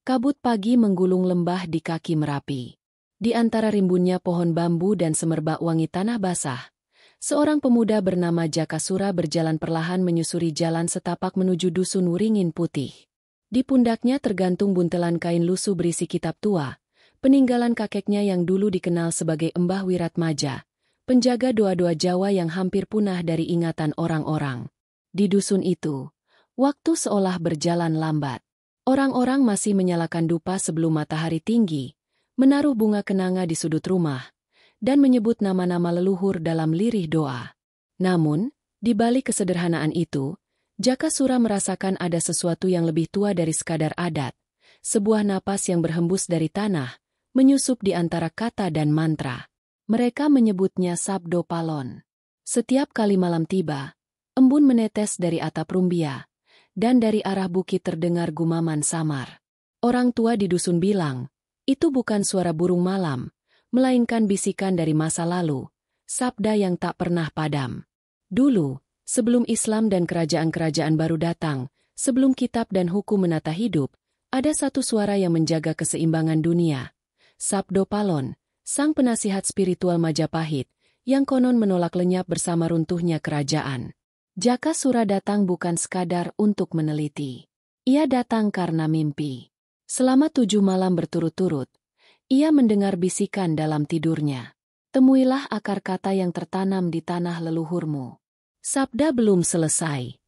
Kabut pagi menggulung lembah di kaki Merapi. Di antara rimbunnya pohon bambu dan semerbak wangi tanah basah, seorang pemuda bernama Jakasura berjalan perlahan menyusuri jalan setapak menuju dusun Wuringin Putih. Di pundaknya tergantung buntelan kain lusuh berisi kitab tua, peninggalan kakeknya yang dulu dikenal sebagai Embah Wiratmaja, penjaga doa-doa Jawa yang hampir punah dari ingatan orang-orang. Di dusun itu, waktu seolah berjalan lambat. Orang-orang masih menyalakan dupa sebelum matahari tinggi, menaruh bunga kenanga di sudut rumah, dan menyebut nama-nama leluhur dalam lirih doa. Namun, di balik kesederhanaan itu, Jakasura merasakan ada sesuatu yang lebih tua dari sekadar adat, sebuah napas yang berhembus dari tanah, menyusup di antara kata dan mantra. Mereka menyebutnya Sabdo Palon. Setiap kali malam tiba, embun menetes dari atap rumbia, dan dari arah bukit terdengar gumaman samar. Orang tua di dusun bilang, itu bukan suara burung malam, melainkan bisikan dari masa lalu, sabda yang tak pernah padam. Dulu, sebelum Islam dan kerajaan-kerajaan baru datang, sebelum kitab dan hukum menata hidup, ada satu suara yang menjaga keseimbangan dunia. Sabdo Palon, sang penasihat spiritual Majapahit, yang konon menolak lenyap bersama runtuhnya kerajaan. Jakasura datang bukan sekadar untuk meneliti. Ia datang karena mimpi. Selama 7 malam berturut-turut, ia mendengar bisikan dalam tidurnya. Temuilah akar kata yang tertanam di tanah leluhurmu. Sabda belum selesai.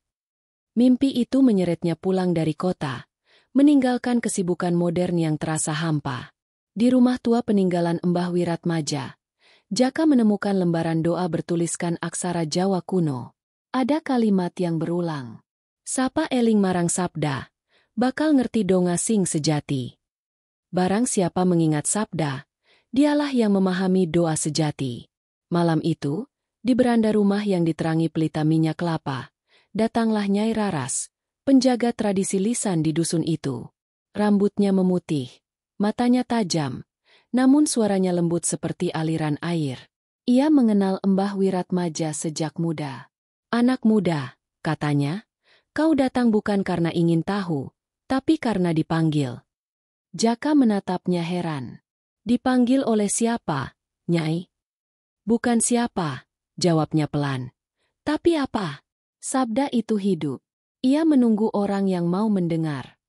Mimpi itu menyeretnya pulang dari kota, meninggalkan kesibukan modern yang terasa hampa. Di rumah tua peninggalan Embah Wiratmaja, Jaka menemukan lembaran doa bertuliskan aksara Jawa kuno. Ada kalimat yang berulang. Sapa eling marang sabda, bakal ngerti donga sing sejati. Barang siapa mengingat sabda, dialah yang memahami doa sejati. Malam itu, di beranda rumah yang diterangi pelita minyak kelapa, datanglah Nyai Raras, penjaga tradisi lisan di dusun itu. Rambutnya memutih, matanya tajam, namun suaranya lembut seperti aliran air. Ia mengenal Embah Wiratmaja sejak muda. Anak muda, katanya, kau datang bukan karena ingin tahu, tapi karena dipanggil. Jaka menatapnya heran. Dipanggil oleh siapa, Nyai? Bukan siapa, jawabnya pelan. Tapi apa? Sabda itu hidup. Ia menunggu orang yang mau mendengar.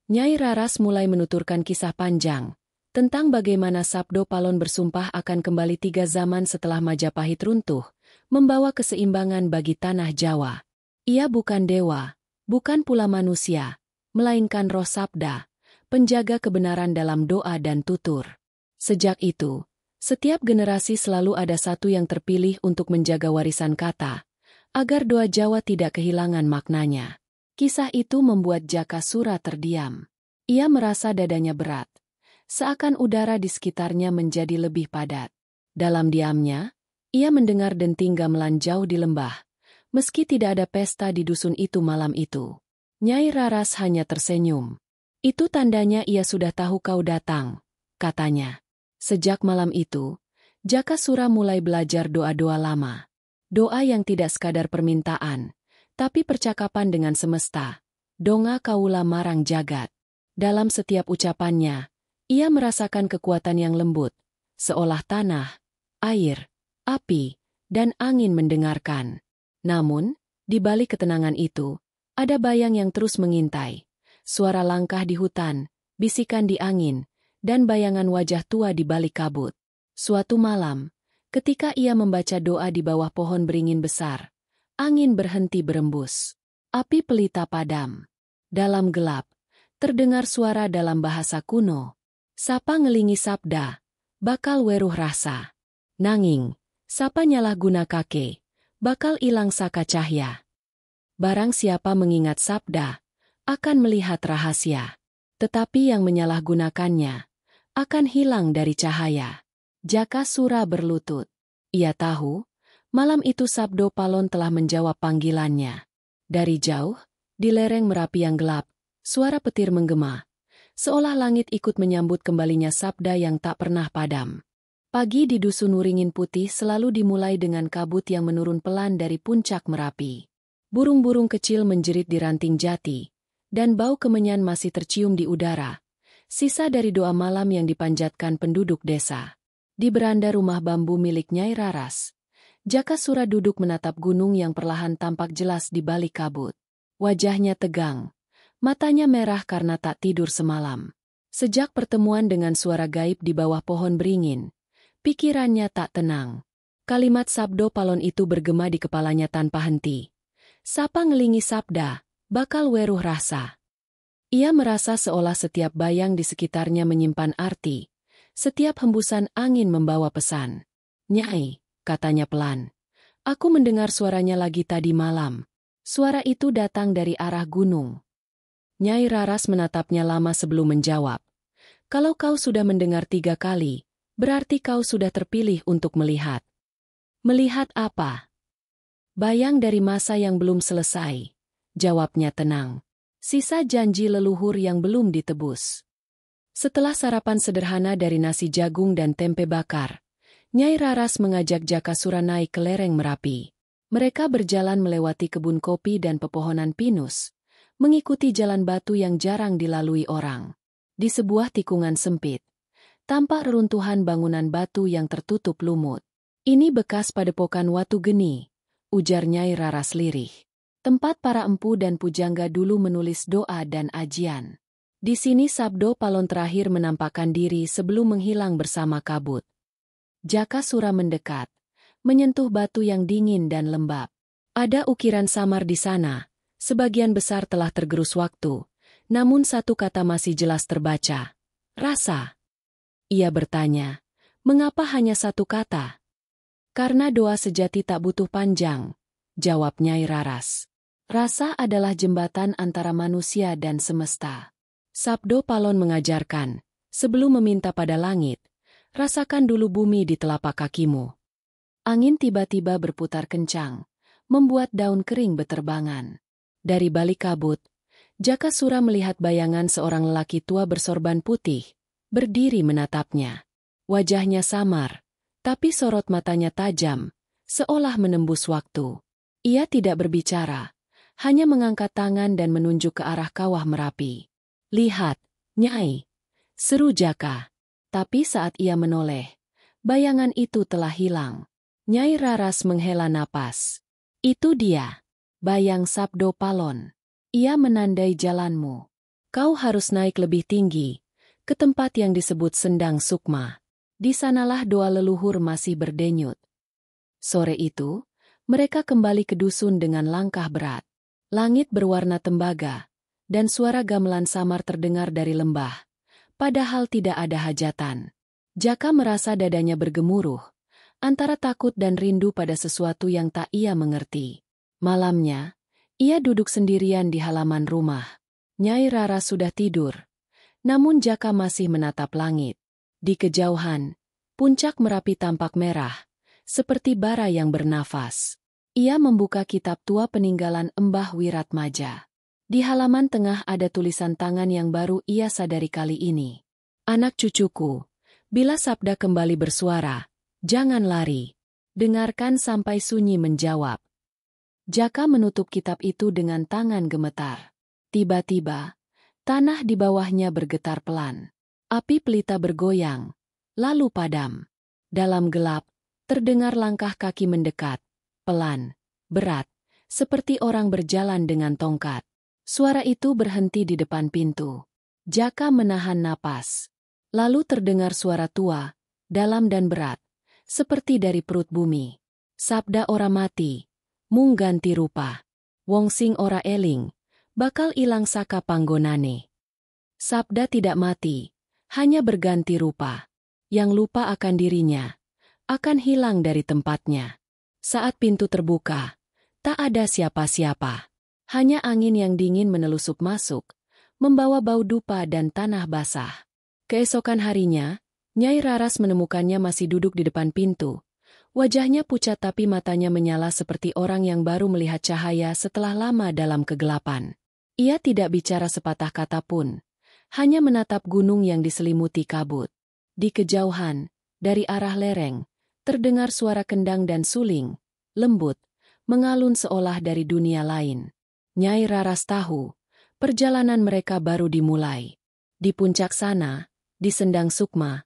Nyai Raras mulai menuturkan kisah panjang, tentang bagaimana Sabdo Palon bersumpah akan kembali 3 zaman setelah Majapahit runtuh, membawa keseimbangan bagi tanah Jawa. Ia bukan dewa, bukan pula manusia, melainkan roh sabda, penjaga kebenaran dalam doa dan tutur. Sejak itu, setiap generasi selalu ada satu yang terpilih untuk menjaga warisan kata, agar doa Jawa tidak kehilangan maknanya. Kisah itu membuat Jakasura terdiam. Ia merasa dadanya berat, seakan udara di sekitarnya menjadi lebih padat. Dalam diamnya, ia mendengar denting gamelan jauh di lembah, meski tidak ada pesta di dusun itu malam itu. Nyai Raras hanya tersenyum. Itu tandanya ia sudah tahu kau datang, katanya. Sejak malam itu, Jakasura mulai belajar doa-doa lama. Doa yang tidak sekadar permintaan, tapi percakapan dengan semesta. Donga kaula marang jagat. Dalam setiap ucapannya, ia merasakan kekuatan yang lembut, seolah tanah, air, api, dan angin mendengarkan. Namun, di balik ketenangan itu, ada bayang yang terus mengintai. Suara langkah di hutan, bisikan di angin, dan bayangan wajah tua di balik kabut. Suatu malam, ketika ia membaca doa di bawah pohon beringin besar, angin berhenti berembus. Api pelita padam. Dalam gelap, terdengar suara dalam bahasa kuno. Sapa ngelingi sabda, bakal weruh rasa. Nanging, sapa nyalah guna kake, bakal ilang saka cahya. Barang siapa mengingat sabda, akan melihat rahasia. Tetapi yang menyalahgunakannya, akan hilang dari cahaya. Jakasura berlutut. Ia tahu, malam itu Sabdo Palon telah menjawab panggilannya. Dari jauh, di lereng Merapi yang gelap, suara petir menggema, seolah langit ikut menyambut kembalinya sabda yang tak pernah padam. Pagi di dusun Wuringin Putih selalu dimulai dengan kabut yang menurun pelan dari puncak Merapi. Burung-burung kecil menjerit di ranting jati, dan bau kemenyan masih tercium di udara, Sisa dari doa malam yang dipanjatkan penduduk desa. Di beranda rumah bambu milik Nyai Raras, Jakasura duduk menatap gunung yang perlahan tampak jelas di balik kabut. Wajahnya tegang. Matanya merah karena tak tidur semalam. Sejak pertemuan dengan suara gaib di bawah pohon beringin, pikirannya tak tenang. Kalimat Sabdo Palon itu bergema di kepalanya tanpa henti. Sapa ngelingi sabda, bakal weruh rasa. Ia merasa seolah setiap bayang di sekitarnya menyimpan arti. Setiap hembusan angin membawa pesan. Nyai, katanya pelan. Aku mendengar suaranya lagi tadi malam. Suara itu datang dari arah gunung. Nyai Raras menatapnya lama sebelum menjawab. Kalau kau sudah mendengar 3 kali, berarti kau sudah terpilih untuk melihat. Melihat apa? Bayang dari masa yang belum selesai. Jawabnya tenang. Sisa janji leluhur yang belum ditebus. Setelah sarapan sederhana dari nasi jagung dan tempe bakar, Nyai Raras mengajak Jakasura naik ke lereng Merapi. Mereka berjalan melewati kebun kopi dan pepohonan pinus, mengikuti jalan batu yang jarang dilalui orang. Di sebuah tikungan sempit, tampak reruntuhan bangunan batu yang tertutup lumut. Ini bekas padepokan Watu Geni, ujar Nyai Raras lirih. Tempat para empu dan pujangga dulu menulis doa dan ajian. Di sini Sabdo Palon terakhir menampakkan diri sebelum menghilang bersama kabut. Jakasura mendekat, menyentuh batu yang dingin dan lembab. Ada ukiran samar di sana, sebagian besar telah tergerus waktu, namun satu kata masih jelas terbaca. Rasa. Ia bertanya, mengapa hanya satu kata? Karena doa sejati tak butuh panjang, jawab Nyai Raras. Rasa adalah jembatan antara manusia dan semesta. Sabdo Palon mengajarkan, sebelum meminta pada langit, rasakan dulu bumi di telapak kakimu. Angin tiba-tiba berputar kencang, membuat daun kering beterbangan. Dari balik kabut, Jakasura melihat bayangan seorang lelaki tua bersorban putih, berdiri menatapnya. Wajahnya samar, tapi sorot matanya tajam, seolah menembus waktu. Ia tidak berbicara, hanya mengangkat tangan dan menunjuk ke arah kawah Merapi. Lihat, Nyai, seru Jaka. Tapi saat ia menoleh, bayangan itu telah hilang. Nyai Raras menghela napas. Itu dia, bayang Sabdo Palon. Ia menandai jalanmu. Kau harus naik lebih tinggi, ke tempat yang disebut Sendang Sukma. Di sanalah doa leluhur masih berdenyut. Sore itu, mereka kembali ke dusun dengan langkah berat. Langit berwarna tembaga, dan suara gamelan samar terdengar dari lembah. Padahal tidak ada hajatan. Jaka merasa dadanya bergemuruh, antara takut dan rindu pada sesuatu yang tak ia mengerti. Malamnya, ia duduk sendirian di halaman rumah. Nyai Raras sudah tidur, namun Jaka masih menatap langit. Di kejauhan, puncak Merapi tampak merah, seperti bara yang bernafas. Ia membuka kitab tua peninggalan Embah Wiratmaja. Di halaman tengah ada tulisan tangan yang baru ia sadari kali ini. Anak cucuku, bila sabda kembali bersuara, jangan lari. Dengarkan sampai sunyi menjawab. Jaka menutup kitab itu dengan tangan gemetar. Tiba-tiba, tanah di bawahnya bergetar pelan. Api pelita bergoyang, lalu padam. Dalam gelap, terdengar langkah kaki mendekat. Pelan, berat, seperti orang berjalan dengan tongkat. Suara itu berhenti di depan pintu. Jaka menahan napas. Lalu terdengar suara tua, dalam dan berat, seperti dari perut bumi. Sabda ora mati, mung ganti rupa. Wong sing ora eling, bakal ilang saka panggonane. Sabda tidak mati, hanya berganti rupa. Yang lupa akan dirinya, akan hilang dari tempatnya. Saat pintu terbuka, tak ada siapa-siapa. Hanya angin yang dingin menelusup masuk, membawa bau dupa dan tanah basah. Keesokan harinya, Nyai Raras menemukannya masih duduk di depan pintu. Wajahnya pucat tapi matanya menyala seperti orang yang baru melihat cahaya setelah lama dalam kegelapan. Ia tidak bicara sepatah kata pun, hanya menatap gunung yang diselimuti kabut. Di kejauhan, dari arah lereng, terdengar suara kendang dan suling, lembut, mengalun seolah dari dunia lain. Nyai Raras tahu, perjalanan mereka baru dimulai. Di puncak sana, di Sendang Sukma,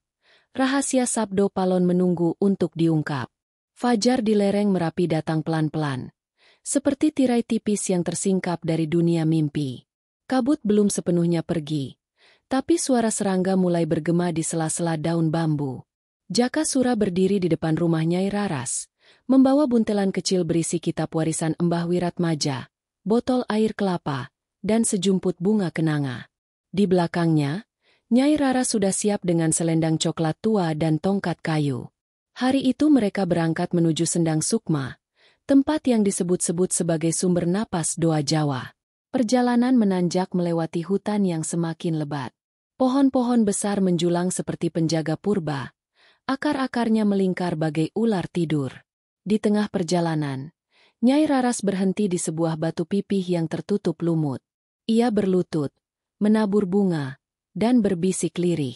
rahasia Sabdo Palon menunggu untuk diungkap. Fajar di lereng Merapi datang pelan-pelan, seperti tirai tipis yang tersingkap dari dunia mimpi. Kabut belum sepenuhnya pergi, tapi suara serangga mulai bergema di sela-sela daun bambu. Jakasura berdiri di depan rumah Nyai Raras, membawa buntelan kecil berisi kitab warisan Mbah Wiratmaja, botol air kelapa, dan sejumput bunga kenanga. Di belakangnya, Nyai Raras sudah siap dengan selendang coklat tua dan tongkat kayu. Hari itu mereka berangkat menuju Sendang Sukma, tempat yang disebut-sebut sebagai sumber napas doa Jawa. Perjalanan menanjak melewati hutan yang semakin lebat. Pohon-pohon besar menjulang seperti penjaga purba, akar-akarnya melingkar bagai ular tidur. Di tengah perjalanan, Nyai Raras berhenti di sebuah batu pipih yang tertutup lumut. Ia berlutut, menabur bunga, dan berbisik lirih.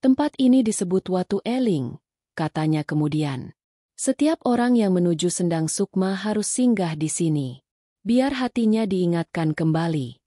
Tempat ini disebut Watu Eling, katanya kemudian. Setiap orang yang menuju Sendang Sukma harus singgah di sini, biar hatinya diingatkan kembali.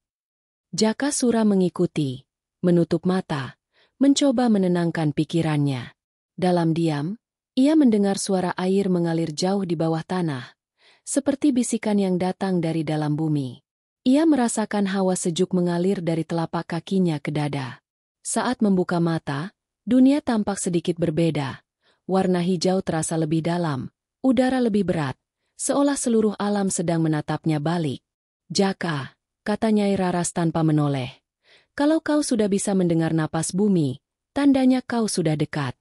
Jakasura mengikuti, menutup mata, mencoba menenangkan pikirannya. Dalam diam, ia mendengar suara air mengalir jauh di bawah tanah, seperti bisikan yang datang dari dalam bumi. Ia merasakan hawa sejuk mengalir dari telapak kakinya ke dada. Saat membuka mata, dunia tampak sedikit berbeda. Warna hijau terasa lebih dalam, udara lebih berat, seolah seluruh alam sedang menatapnya balik. Jaka, kata Nyai Raras tanpa menoleh. Kalau kau sudah bisa mendengar napas bumi, tandanya kau sudah dekat.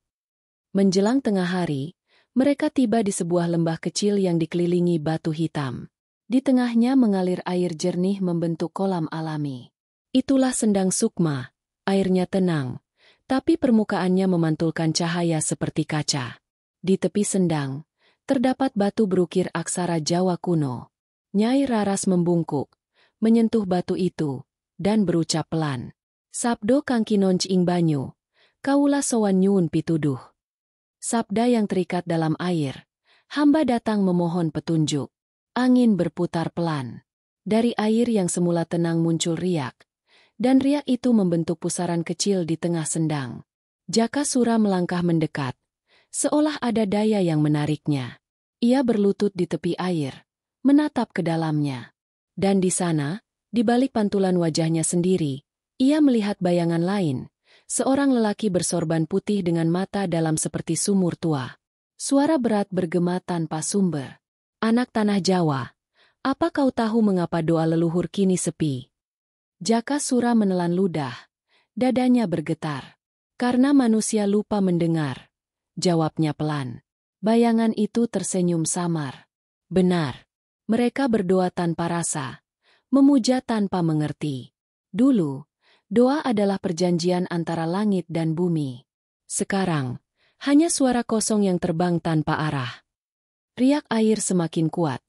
Menjelang tengah hari, mereka tiba di sebuah lembah kecil yang dikelilingi batu hitam. Di tengahnya mengalir air jernih membentuk kolam alami. Itulah Sendang Sukma, airnya tenang, tapi permukaannya memantulkan cahaya seperti kaca. Di tepi sendang, terdapat batu berukir aksara Jawa kuno. Nyai Raras membungkuk, menyentuh batu itu, dan berucap pelan. Sabdo kangkinonc ing banyu, kaula sowan nyuwun pituduh. Sabda yang terikat dalam air, hamba datang memohon petunjuk. Angin berputar pelan. Dari air yang semula tenang muncul riak, dan riak itu membentuk pusaran kecil di tengah sendang. Jakasura melangkah mendekat, seolah ada daya yang menariknya. Ia berlutut di tepi air, menatap ke dalamnya. Dan di sana, di balik pantulan wajahnya sendiri, ia melihat bayangan lain, seorang lelaki bersorban putih dengan mata dalam seperti sumur tua. Suara berat bergema tanpa sumber. Anak tanah Jawa, apa kau tahu mengapa doa leluhur kini sepi? Jakasura menelan ludah, dadanya bergetar. Karena manusia lupa mendengar, jawabnya pelan. Bayangan itu tersenyum samar. Benar, mereka berdoa tanpa rasa, memuja tanpa mengerti. Dulu, doa adalah perjanjian antara langit dan bumi. Sekarang, hanya suara kosong yang terbang tanpa arah. Riak air semakin kuat,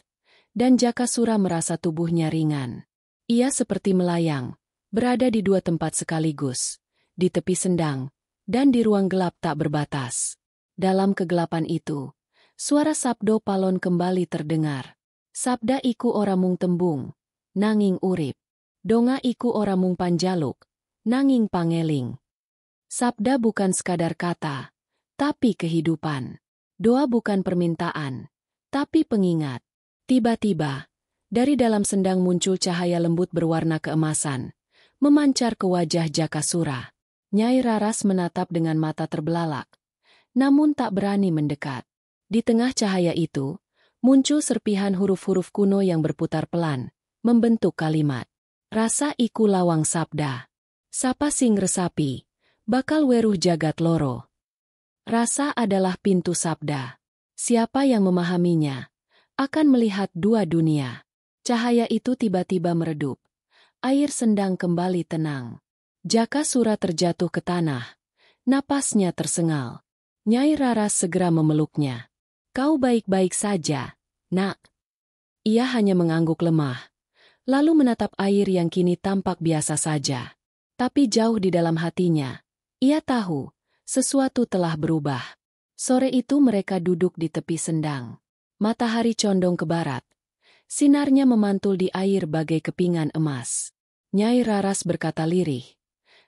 dan Jakasura merasa tubuhnya ringan. Ia seperti melayang, berada di dua tempat sekaligus, di tepi sendang, dan di ruang gelap tak berbatas. Dalam kegelapan itu, suara Sabdo Palon kembali terdengar. Sabda iku ora mung tembung, nanging urip. Donga iku ora mung panjaluk, nanging pangeling. Sabda bukan sekadar kata, tapi kehidupan. Doa bukan permintaan, tapi pengingat. Tiba-tiba, dari dalam sendang muncul cahaya lembut berwarna keemasan, memancar ke wajah Jakasura. Nyai Raras menatap dengan mata terbelalak, namun tak berani mendekat. Di tengah cahaya itu, muncul serpihan huruf-huruf kuno yang berputar pelan, membentuk kalimat. Rasa iku lawang sabda. Sapa sing resapi, bakal weruh jagat loro. Rasa adalah pintu sabda. Siapa yang memahaminya, akan melihat dua dunia. Cahaya itu tiba-tiba meredup. Air sendang kembali tenang. Jakasura terjatuh ke tanah. Napasnya tersengal. Nyai Raras segera memeluknya. Kau baik-baik saja, nak. Ia hanya mengangguk lemah, lalu menatap air yang kini tampak biasa saja. Tapi jauh di dalam hatinya, ia tahu, sesuatu telah berubah. Sore itu mereka duduk di tepi sendang. Matahari condong ke barat. Sinarnya memantul di air bagai kepingan emas. Nyai Raras berkata lirih.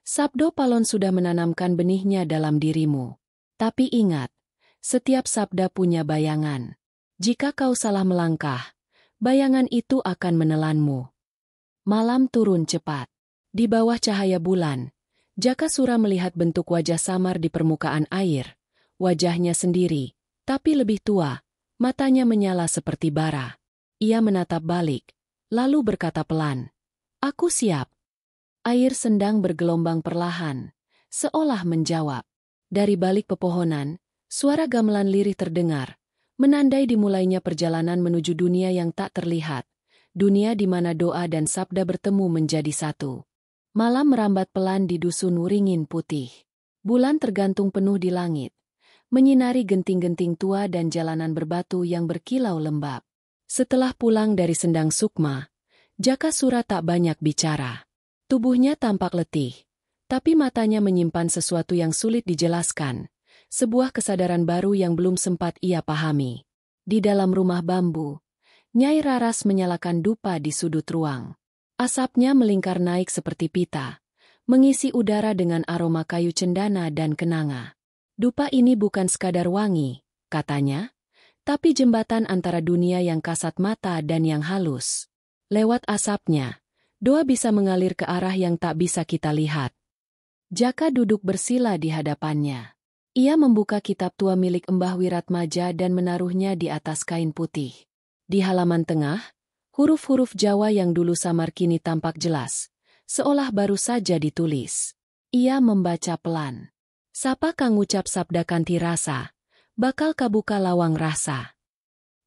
Sabdo Palon sudah menanamkan benihnya dalam dirimu. Tapi ingat, setiap sabda punya bayangan. Jika kau salah melangkah, bayangan itu akan menelanmu. Malam turun cepat. Di bawah cahaya bulan, Jakasura melihat bentuk wajah samar di permukaan air. Wajahnya sendiri, tapi lebih tua, matanya menyala seperti bara. Ia menatap balik, lalu berkata pelan, "Aku siap." Air sendang bergelombang perlahan, seolah menjawab. Dari balik pepohonan, suara gamelan lirih terdengar, menandai dimulainya perjalanan menuju dunia yang tak terlihat, dunia di mana doa dan sabda bertemu menjadi satu. Malam merambat pelan di dusun Wuringin Putih. Bulan tergantung penuh di langit, menyinari genting-genting tua dan jalanan berbatu yang berkilau lembab. Setelah pulang dari Sendang Sukma, Jakasura tak banyak bicara. Tubuhnya tampak letih, tapi matanya menyimpan sesuatu yang sulit dijelaskan, sebuah kesadaran baru yang belum sempat ia pahami. Di dalam rumah bambu, Nyai Raras menyalakan dupa di sudut ruang. Asapnya melingkar naik seperti pita, mengisi udara dengan aroma kayu cendana dan kenanga. "Dupa ini bukan sekadar wangi," katanya, "tapi jembatan antara dunia yang kasat mata dan yang halus. Lewat asapnya, doa bisa mengalir ke arah yang tak bisa kita lihat." Jaka duduk bersila di hadapannya. Ia membuka kitab tua milik Embah Wiratmaja dan menaruhnya di atas kain putih. Di halaman tengah, huruf-huruf Jawa yang dulu samar kini tampak jelas, seolah baru saja ditulis. Ia membaca pelan. "Sapa kang ngucap sabda kanthi rasa, bakal kabuka lawang rasa.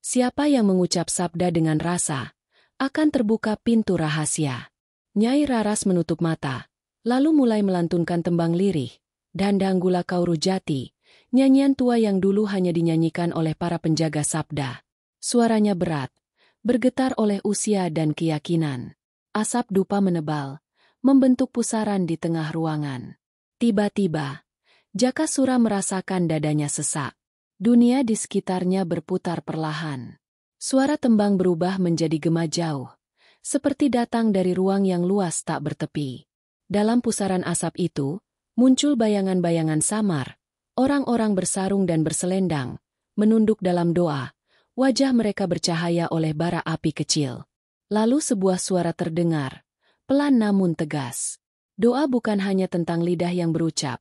Siapa yang mengucap sabda dengan rasa, akan terbuka pintu rahasia." Nyai Raras menutup mata, lalu mulai melantunkan tembang lirih, Dandang Gula Kauru Jati, nyanyian tua yang dulu hanya dinyanyikan oleh para penjaga sabda. Suaranya berat, bergetar oleh usia dan keyakinan. Asap dupa menebal, membentuk pusaran di tengah ruangan. Tiba-tiba, Jakasura merasakan dadanya sesak. Dunia di sekitarnya berputar perlahan. Suara tembang berubah menjadi gema jauh, seperti datang dari ruang yang luas tak bertepi. Dalam pusaran asap itu, muncul bayangan-bayangan samar, orang-orang bersarung dan berselendang, menunduk dalam doa, wajah mereka bercahaya oleh bara api kecil. Lalu sebuah suara terdengar, pelan namun tegas. Doa bukan hanya tentang lidah yang berucap,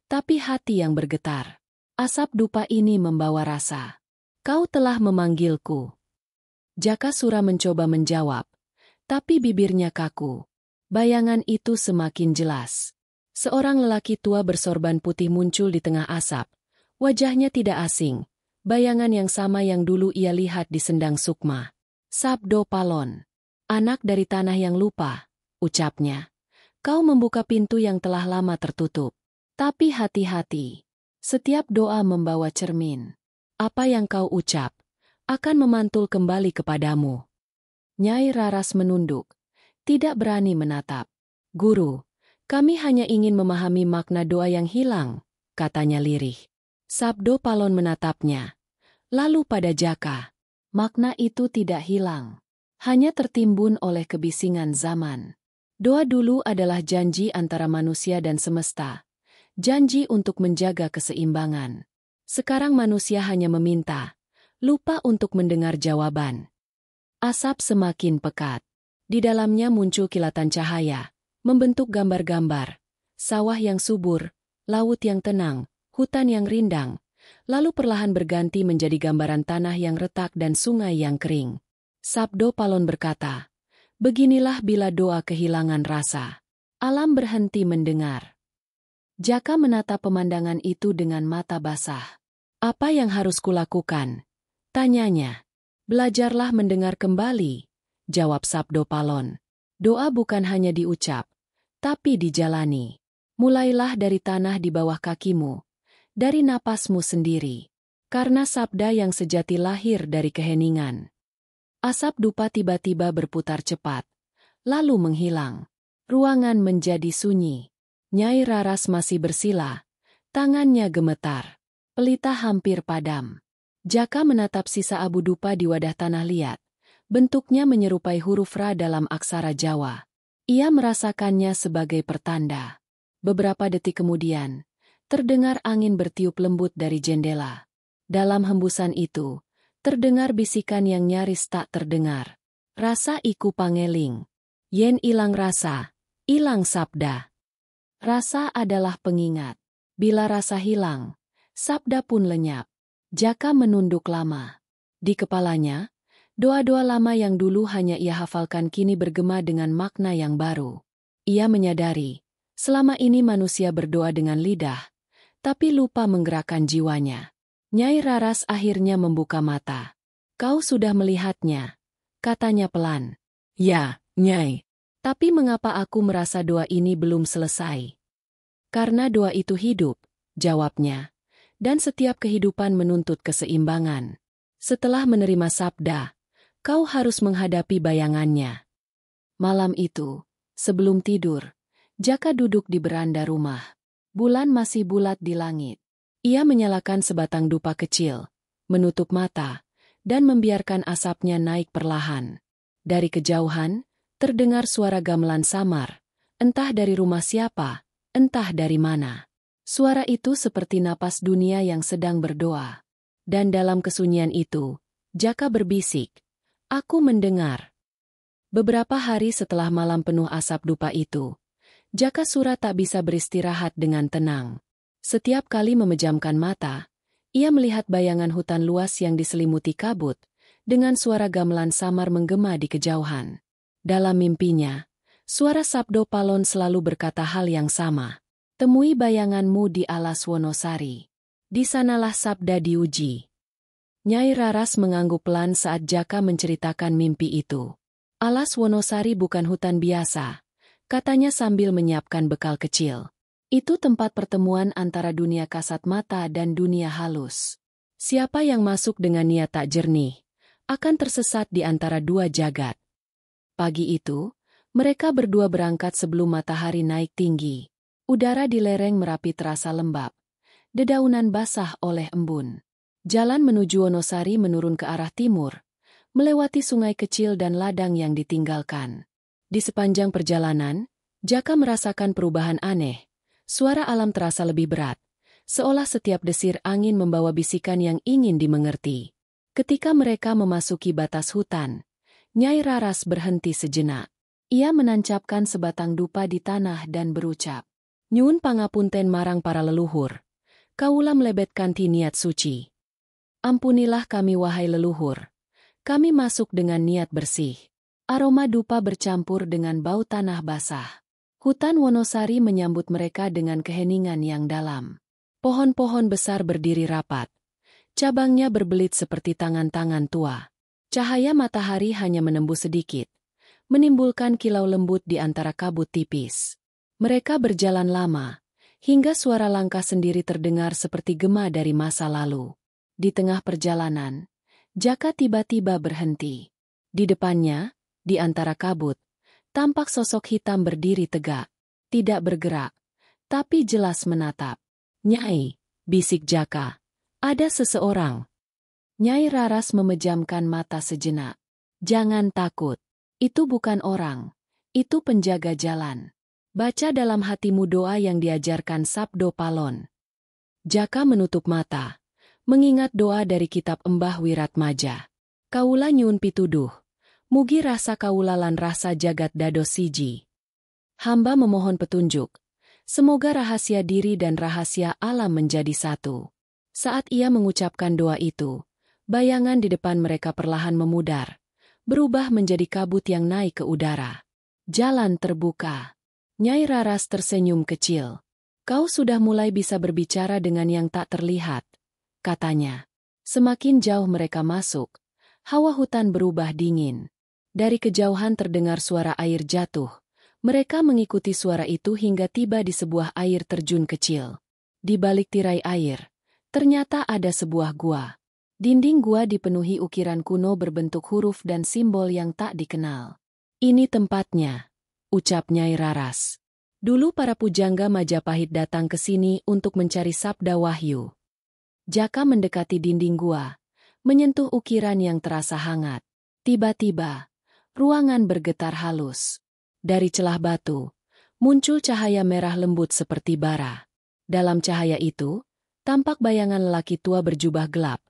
tapi hati yang bergetar. Asap dupa ini membawa rasa. "Kau telah memanggilku." Jakasura mencoba menjawab, tapi bibirnya kaku. Bayangan itu semakin jelas. Seorang lelaki tua bersorban putih muncul di tengah asap. Wajahnya tidak asing, bayangan yang sama yang dulu ia lihat di Sendang Sukma. "Sabdo Palon, anak dari tanah yang lupa," ucapnya. "Kau membuka pintu yang telah lama tertutup. Tapi hati-hati. Setiap doa membawa cermin. Apa yang kau ucap akan memantul kembali kepadamu." Nyai Raras menunduk, tidak berani menatap. "Guru, kami hanya ingin memahami makna doa yang hilang," katanya lirih. Sabdo Palon menatapnya. Lalu pada Jaka, "Makna itu tidak hilang, hanya tertimbun oleh kebisingan zaman. Doa dulu adalah janji antara manusia dan semesta, janji untuk menjaga keseimbangan. Sekarang manusia hanya meminta, lupa untuk mendengar jawaban." Asap semakin pekat. Di dalamnya muncul kilatan cahaya, membentuk gambar-gambar. Sawah yang subur, laut yang tenang, hutan yang rindang, lalu perlahan berganti menjadi gambaran tanah yang retak dan sungai yang kering. Sabdo Palon berkata, "Beginilah bila doa kehilangan rasa. Alam berhenti mendengar." Jaka menatap pemandangan itu dengan mata basah. "Apa yang harus kulakukan?" tanyanya. "Belajarlah mendengar kembali," jawab Sabdo Palon. "Doa bukan hanya diucap, tapi dijalani. Mulailah dari tanah di bawah kakimu, dari napasmu sendiri. Karena sabda yang sejati lahir dari keheningan." Asap dupa tiba-tiba berputar cepat, lalu menghilang. Ruangan menjadi sunyi. Nyai Raras masih bersila, tangannya gemetar. Pelita hampir padam. Jaka menatap sisa abu dupa di wadah tanah liat. Bentuknya menyerupai huruf Ra dalam aksara Jawa. Ia merasakannya sebagai pertanda. Beberapa detik kemudian, terdengar angin bertiup lembut dari jendela. Dalam hembusan itu, terdengar bisikan yang nyaris tak terdengar. Rasa iku pangeling. Yen ilang rasa, ilang sabda. Rasa adalah pengingat. Bila rasa hilang, sabda pun lenyap. Jaka menunduk lama. Di kepalanya, doa-doa lama yang dulu hanya ia hafalkan kini bergema dengan makna yang baru. Ia menyadari, selama ini manusia berdoa dengan lidah, tapi lupa menggerakkan jiwanya. Nyai Raras akhirnya membuka mata. Kau sudah melihatnya, katanya pelan. Ya, Nyai. Tapi mengapa aku merasa doa ini belum selesai? Karena doa itu hidup, jawabnya. Dan setiap kehidupan menuntut keseimbangan. Setelah menerima sabda, kau harus menghadapi bayangannya. Malam itu, sebelum tidur, Jaka duduk di beranda rumah. Bulan masih bulat di langit. Ia menyalakan sebatang dupa kecil, menutup mata, dan membiarkan asapnya naik perlahan. Dari kejauhan, terdengar suara gamelan samar, entah dari rumah siapa, entah dari mana. Suara itu seperti napas dunia yang sedang berdoa. Dan dalam kesunyian itu, Jaka berbisik, "Aku mendengar." Beberapa hari setelah malam penuh asap dupa itu, Jakasura tak bisa beristirahat dengan tenang. Setiap kali memejamkan mata, ia melihat bayangan hutan luas yang diselimuti kabut, dengan suara gamelan samar menggema di kejauhan. Dalam mimpinya, suara Sabdo Palon selalu berkata hal yang sama. Temui bayanganmu di alas Wonosari. Di sanalah sabda diuji. Nyai Raras mengangguk pelan saat Jaka menceritakan mimpi itu. Alas Wonosari bukan hutan biasa, katanya sambil menyiapkan bekal kecil. Itu tempat pertemuan antara dunia kasat mata dan dunia halus. Siapa yang masuk dengan niat tak jernih, akan tersesat di antara dua jagat. Pagi itu, mereka berdua berangkat sebelum matahari naik tinggi. Udara di lereng Merapi terasa lembab. Dedaunan basah oleh embun. Jalan menuju Wonosari menurun ke arah timur, melewati sungai kecil dan ladang yang ditinggalkan. Di sepanjang perjalanan, Jaka merasakan perubahan aneh. Suara alam terasa lebih berat, seolah setiap desir angin membawa bisikan yang ingin dimengerti. Ketika mereka memasuki batas hutan, Nyai Raras berhenti sejenak. Ia menancapkan sebatang dupa di tanah dan berucap, "Nyuwun pangapunten marang para leluhur. Kaula melebetkan niat suci. Ampunilah kami wahai leluhur. Kami masuk dengan niat bersih." Aroma dupa bercampur dengan bau tanah basah. Hutan Wonosari menyambut mereka dengan keheningan yang dalam. Pohon-pohon besar berdiri rapat. Cabangnya berbelit seperti tangan-tangan tua. Cahaya matahari hanya menembus sedikit, menimbulkan kilau lembut di antara kabut tipis. Mereka berjalan lama, hingga suara langkah sendiri terdengar seperti gema dari masa lalu. Di tengah perjalanan, Jaka tiba-tiba berhenti. Di depannya, di antara kabut, tampak sosok hitam berdiri tegak, tidak bergerak, tapi jelas menatap. "Nyai," bisik Jaka, "ada seseorang." Nyai Raras memejamkan mata sejenak. "Jangan takut, itu bukan orang, itu penjaga jalan. Baca dalam hatimu doa yang diajarkan Sabdo Palon." Jaka menutup mata, mengingat doa dari kitab Embah Wiratmaja. "Kaula nyuwun pituduh, mugi rasa kaula lan rasa jagat dados siji. Hamba memohon petunjuk, semoga rahasia diri dan rahasia alam menjadi satu." Saat ia mengucapkan doa itu, bayangan di depan mereka perlahan memudar, berubah menjadi kabut yang naik ke udara. Jalan terbuka. Nyai Raras tersenyum kecil. "Kau sudah mulai bisa berbicara dengan yang tak terlihat," katanya. Semakin jauh mereka masuk, hawa hutan berubah dingin. Dari kejauhan terdengar suara air jatuh. Mereka mengikuti suara itu hingga tiba di sebuah air terjun kecil. Di balik tirai air, ternyata ada sebuah gua. Dinding gua dipenuhi ukiran kuno berbentuk huruf dan simbol yang tak dikenal. "Ini tempatnya," ucap Nyai Raras. "Dulu para pujangga Majapahit datang ke sini untuk mencari sabda wahyu." Jaka mendekati dinding gua, menyentuh ukiran yang terasa hangat. Tiba-tiba, ruangan bergetar halus. Dari celah batu, Muncul cahaya merah lembut seperti bara. Dalam cahaya itu, tampak bayangan lelaki tua berjubah gelap.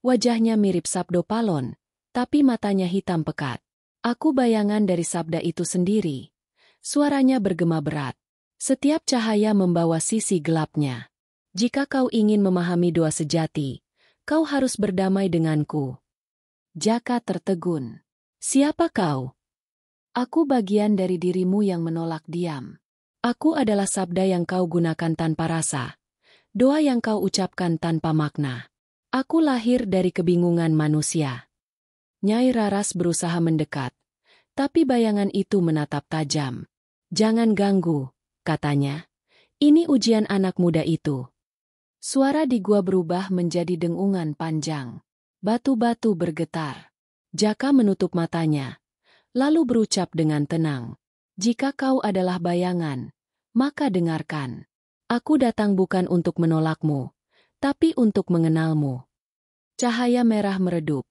Wajahnya mirip Sabdo Palon, tapi matanya hitam pekat. Aku bayangan dari sabda itu sendiri. Suaranya bergema berat. Setiap cahaya membawa sisi gelapnya. Jika kau ingin memahami doa sejati, kau harus berdamai denganku. Jaka tertegun. Siapa kau? Aku bagian dari dirimu yang menolak diam. Aku adalah sabda yang kau gunakan tanpa rasa. Doa yang kau ucapkan tanpa makna. Aku lahir dari kebingungan manusia. Nyai Raras berusaha mendekat, tapi bayangan itu menatap tajam. Jangan ganggu, katanya. Ini ujian anak muda itu. Suara di gua berubah menjadi dengungan panjang. Batu-batu bergetar. Jaka menutup matanya, lalu berucap dengan tenang. Jika kau adalah bayangan, maka dengarkan. Aku datang bukan untuk menolakmu, tapi untuk mengenalmu. Cahaya merah meredup,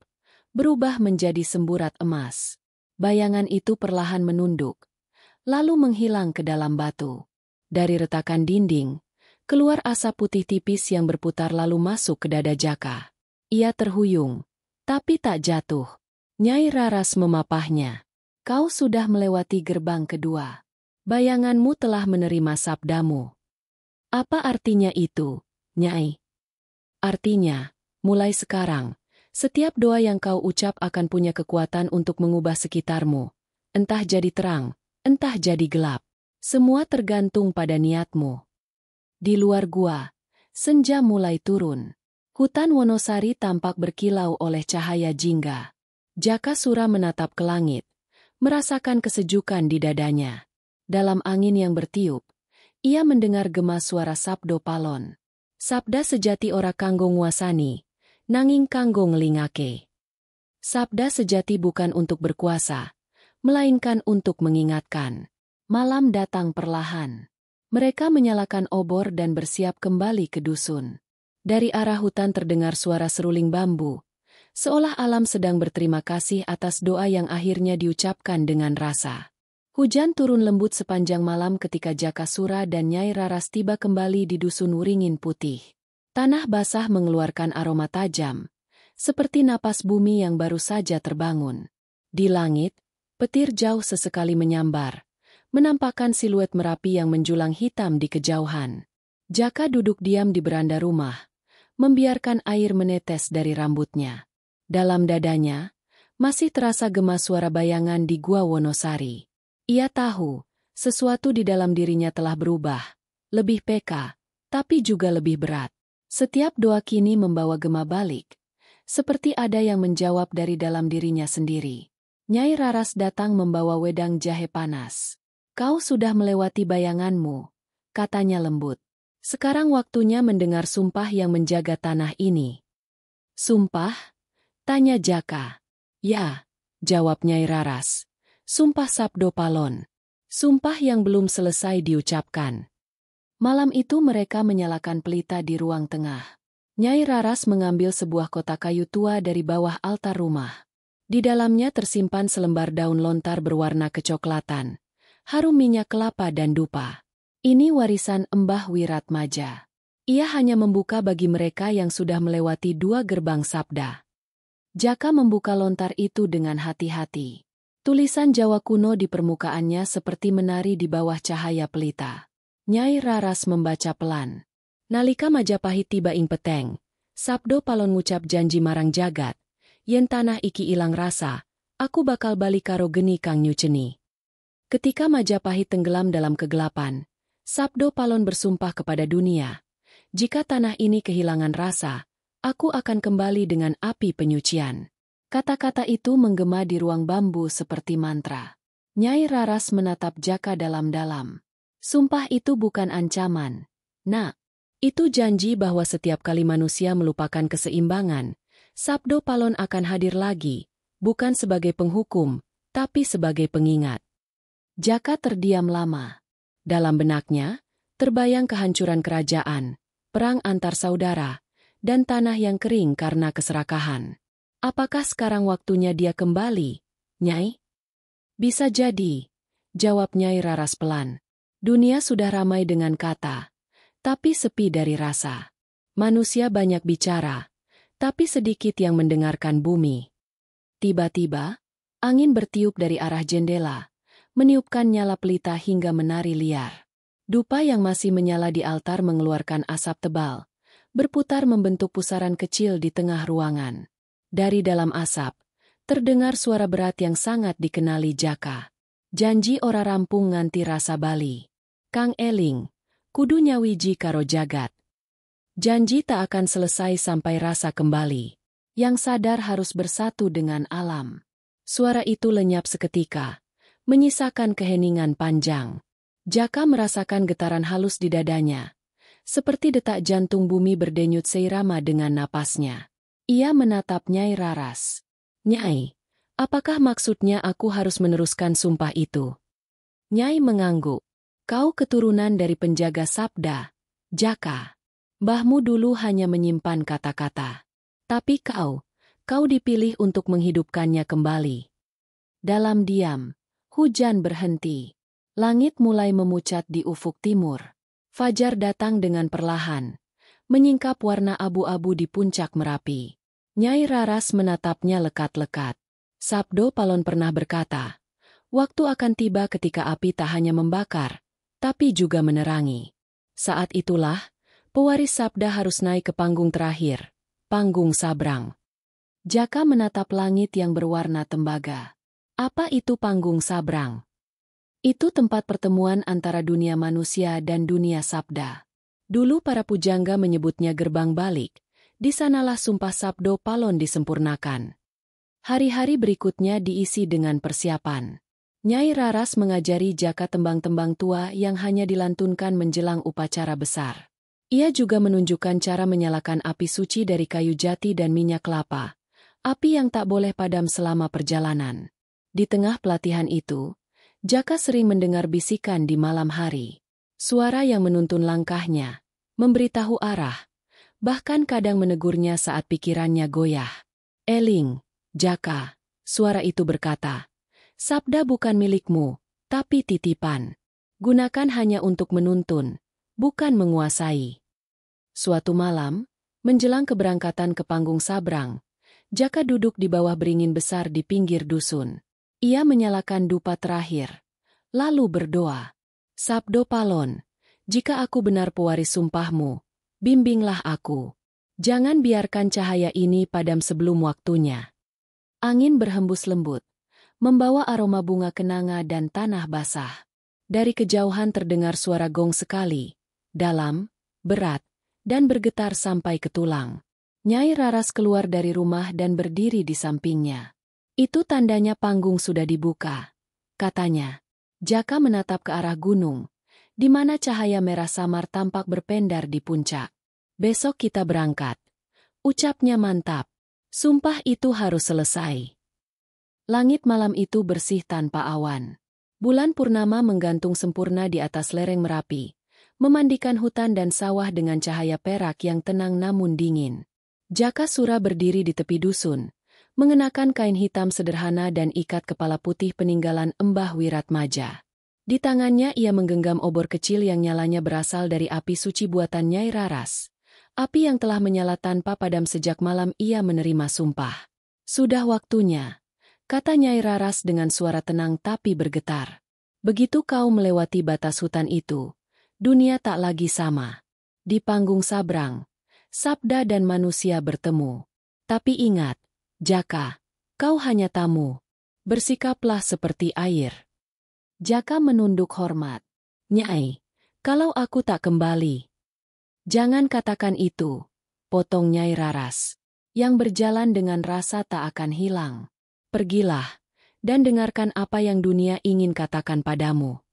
berubah menjadi semburat emas. Bayangan itu perlahan menunduk, lalu menghilang ke dalam batu. Dari retakan dinding, keluar asap putih tipis yang berputar lalu masuk ke dada Jaka. Ia terhuyung, tapi tak jatuh. Nyai Raras memapahnya. Kau sudah melewati gerbang kedua. Bayanganmu telah menerima sabdamu. Apa artinya itu, Nyai? Artinya, mulai sekarang, setiap doa yang kau ucap akan punya kekuatan untuk mengubah sekitarmu. Entah jadi terang, entah jadi gelap. Semua tergantung pada niatmu. Di luar gua, senja mulai turun. Hutan Wonosari tampak berkilau oleh cahaya jingga. Jakasura menatap ke langit, merasakan kesejukan di dadanya. Dalam angin yang bertiup, ia mendengar gema suara Sabdo Palon. Sabda sejati ora kanggo nguasani, nanging kanggo ngelingake. Sabda sejati bukan untuk berkuasa, melainkan untuk mengingatkan. Malam datang perlahan. Mereka menyalakan obor dan bersiap kembali ke dusun. Dari arah hutan terdengar suara seruling bambu, seolah alam sedang berterima kasih atas doa yang akhirnya diucapkan dengan rasa. Hujan turun lembut sepanjang malam ketika Jakasura dan Nyai Raras tiba kembali di dusun Wuringin Putih. Tanah basah mengeluarkan aroma tajam, seperti napas bumi yang baru saja terbangun. Di langit, petir jauh sesekali menyambar, menampakkan siluet Merapi yang menjulang hitam di kejauhan. Jaka duduk diam di beranda rumah, membiarkan air menetes dari rambutnya. Dalam dadanya, masih terasa gema suara bayangan di Gua Wonosari. Ia tahu, sesuatu di dalam dirinya telah berubah, lebih peka, tapi juga lebih berat. Setiap doa kini membawa gema balik, seperti ada yang menjawab dari dalam dirinya sendiri. Nyai Raras datang membawa wedang jahe panas. Kau sudah melewati bayanganmu, katanya lembut. Sekarang waktunya mendengar sumpah yang menjaga tanah ini. Sumpah? Tanya Jaka. Ya, jawab Nyai Raras. Sumpah Sabdo Palon. Sumpah yang belum selesai diucapkan. Malam itu mereka menyalakan pelita di ruang tengah. Nyai Raras mengambil sebuah kotak kayu tua dari bawah altar rumah. Di dalamnya tersimpan selembar daun lontar berwarna kecoklatan, harum minyak kelapa dan dupa. Ini warisan Mbah Wiratmaja. Ia hanya membuka bagi mereka yang sudah melewati 2 gerbang sabda. Jaka membuka lontar itu dengan hati-hati. Tulisan Jawa kuno di permukaannya seperti menari di bawah cahaya pelita. Nyai Raras membaca pelan. Nalika Majapahit tiba ing peteng, Sabdo Palon ngucap janji marang jagat, yen tanah iki ilang rasa, aku bakal balik karo geni kang nyuceni. Ketika Majapahit tenggelam dalam kegelapan, Sabdo Palon bersumpah kepada dunia, jika tanah ini kehilangan rasa, aku akan kembali dengan api penyucian. Kata-kata itu menggema di ruang bambu seperti mantra. Nyai Raras menatap Jaka dalam-dalam. Sumpah itu bukan ancaman. Nak, itu janji bahwa setiap kali manusia melupakan keseimbangan, Sabdo Palon akan hadir lagi, bukan sebagai penghukum, tapi sebagai pengingat. Jaka terdiam lama. Dalam benaknya, terbayang kehancuran kerajaan, perang antar saudara, dan tanah yang kering karena keserakahan. Apakah sekarang waktunya dia kembali, Nyai? Bisa jadi, jawab Nyai Raras pelan. Dunia sudah ramai dengan kata, tapi sepi dari rasa. Manusia banyak bicara, tapi sedikit yang mendengarkan bumi. Tiba-tiba, angin bertiup dari arah jendela, meniupkan nyala pelita hingga menari liar. Dupa yang masih menyala di altar mengeluarkan asap tebal, berputar membentuk pusaran kecil di tengah ruangan. Dari dalam asap, terdengar suara berat yang sangat dikenali Jaka. Janji ora rampung nganti rasa bali. Kang eling, kudu nyawiji karo jagat. Janji tak akan selesai sampai rasa kembali. Yang sadar harus bersatu dengan alam. Suara itu lenyap seketika, menyisakan keheningan panjang. Jaka merasakan getaran halus di dadanya, seperti detak jantung bumi berdenyut seirama dengan napasnya. Ia menatap Nyai Raras. Nyai, apakah maksudnya aku harus meneruskan sumpah itu? Nyai mengangguk. Kau keturunan dari penjaga sabda, Jaka. Mbahmu dulu hanya menyimpan kata-kata. Tapi kau dipilih untuk menghidupkannya kembali. Dalam diam, hujan berhenti. Langit mulai memucat di ufuk timur. Fajar datang dengan perlahan, menyingkap warna abu-abu di puncak Merapi. Nyai Raras menatapnya lekat-lekat. Sabdo Palon pernah berkata, waktu akan tiba ketika api tak hanya membakar, tapi juga menerangi. Saat itulah, pewaris sabda harus naik ke panggung terakhir, panggung sabrang. Jaka menatap langit yang berwarna tembaga. Apa itu panggung sabrang? Itu tempat pertemuan antara dunia manusia dan dunia sabda. Dulu para pujangga menyebutnya gerbang balik, di sanalah sumpah Sabdo Palon disempurnakan. Hari-hari berikutnya diisi dengan persiapan. Nyai Raras mengajari Jaka tembang-tembang tua yang hanya dilantunkan menjelang upacara besar. Ia juga menunjukkan cara menyalakan api suci dari kayu jati dan minyak kelapa, api yang tak boleh padam selama perjalanan. Di tengah pelatihan itu, Jaka sering mendengar bisikan di malam hari. Suara yang menuntun langkahnya, memberitahu arah, bahkan kadang menegurnya saat pikirannya goyah. Eling, Jaka, suara itu berkata, sabda bukan milikmu, tapi titipan. Gunakan hanya untuk menuntun, bukan menguasai. Suatu malam, menjelang keberangkatan ke panggung sabrang, Jaka duduk di bawah beringin besar di pinggir dusun. Ia menyalakan dupa terakhir, lalu berdoa. Sabdo Palon, jika aku benar pewaris sumpahmu, bimbinglah aku. Jangan biarkan cahaya ini padam sebelum waktunya. Angin berhembus lembut, membawa aroma bunga kenanga dan tanah basah. Dari kejauhan terdengar suara gong sekali, dalam, berat, dan bergetar sampai ke tulang. Nyai Raras keluar dari rumah dan berdiri di sampingnya. Itu tandanya panggung sudah dibuka, katanya. Jaka menatap ke arah gunung, di mana cahaya merah samar tampak berpendar di puncak. Besok kita berangkat. Ucapnya mantap. Sumpah itu harus selesai. Langit malam itu bersih tanpa awan. Bulan purnama menggantung sempurna di atas lereng Merapi, memandikan hutan dan sawah dengan cahaya perak yang tenang namun dingin. Jaka Sura berdiri di tepi dusun, mengenakan kain hitam sederhana dan ikat kepala putih peninggalan Embah Wiratmaja. Di tangannya ia menggenggam obor kecil yang nyalanya berasal dari api suci buatan Nyai Raras. Api yang telah menyala tanpa padam sejak malam ia menerima sumpah. Sudah waktunya, kata Nyai Raras dengan suara tenang tapi bergetar. Begitu kau melewati batas hutan itu, dunia tak lagi sama. Di panggung sabrang, sabda dan manusia bertemu. Tapi ingat, Jaka, kau hanya tamu. Bersikaplah seperti air. Jaka menunduk hormat. Nyai, kalau aku tak kembali. Jangan katakan itu, potong Nyai Raras. Yang berjalan dengan rasa tak akan hilang. Pergilah, dan dengarkan apa yang dunia ingin katakan padamu.